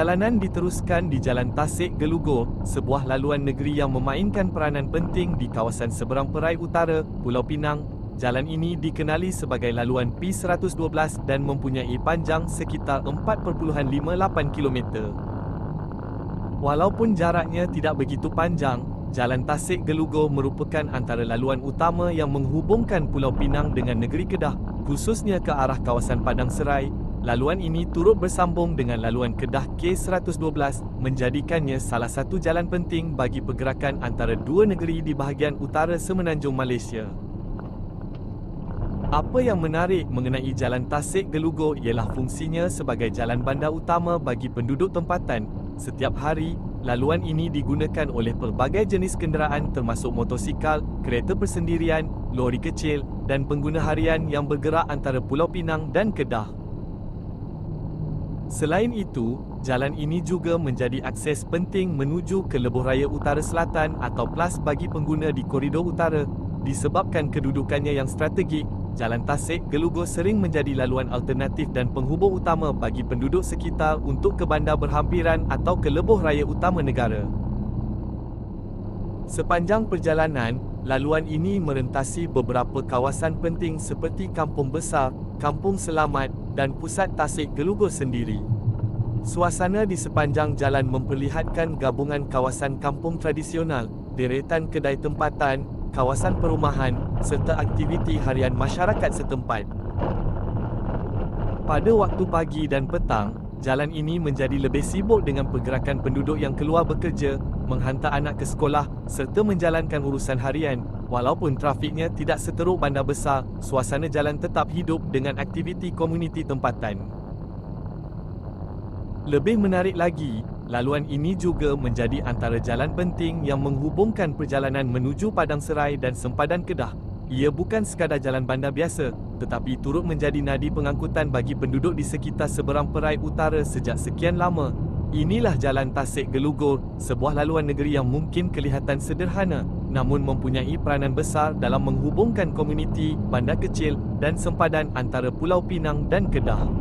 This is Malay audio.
Perjalanan diteruskan di Jalan Tasik Gelugor, sebuah laluan negeri yang memainkan peranan penting di kawasan seberang perai utara, Pulau Pinang. Jalan ini dikenali sebagai laluan P112 dan mempunyai panjang sekitar 4.58 km. Walaupun jaraknya tidak begitu panjang, Jalan Tasik Gelugor merupakan antara laluan utama yang menghubungkan Pulau Pinang dengan negeri Kedah, khususnya ke arah kawasan Padang Serai. Laluan ini turut bersambung dengan laluan Kedah K112, menjadikannya salah satu jalan penting bagi pergerakan antara dua negeri di bahagian utara semenanjung Malaysia. Apa yang menarik mengenai Jalan Tasik Gelugor ialah fungsinya sebagai jalan bandar utama bagi penduduk tempatan. Setiap hari, laluan ini digunakan oleh pelbagai jenis kenderaan termasuk motosikal, kereta persendirian, lori kecil, dan pengguna harian yang bergerak antara Pulau Pinang dan Kedah. Selain itu, jalan ini juga menjadi akses penting menuju ke Lebuh Raya Utara Selatan atau PLAS bagi pengguna di koridor utara. Disebabkan kedudukannya yang strategik, Jalan Tasik Gelugor sering menjadi laluan alternatif dan penghubung utama bagi penduduk sekitar untuk ke bandar berhampiran atau ke Lebuh Raya Utama negara. Sepanjang perjalanan, laluan ini merentasi beberapa kawasan penting seperti Kampung Besar, Kampung Selamat, dan Pusat Tasik Gelugor sendiri. Suasana di sepanjang jalan memperlihatkan gabungan kawasan kampung tradisional, deretan kedai tempatan, kawasan perumahan, serta aktiviti harian masyarakat setempat. Pada waktu pagi dan petang, jalan ini menjadi lebih sibuk dengan pergerakan penduduk yang keluar bekerja, menghantar anak ke sekolah, serta menjalankan urusan harian. Walaupun trafiknya tidak seteruk bandar besar, suasana jalan tetap hidup dengan aktiviti komuniti tempatan. Lebih menarik lagi, laluan ini juga menjadi antara jalan penting yang menghubungkan perjalanan menuju Padang Serai dan sempadan Kedah. Ia bukan sekadar jalan bandar biasa, tetapi turut menjadi nadi pengangkutan bagi penduduk di sekitar seberang perai utara sejak sekian lama. Inilah Jalan Tasik Gelugor, sebuah laluan negeri yang mungkin kelihatan sederhana, namun mempunyai peranan besar dalam menghubungkan komuniti, bandar kecil, dan sempadan antara Pulau Pinang dan Kedah.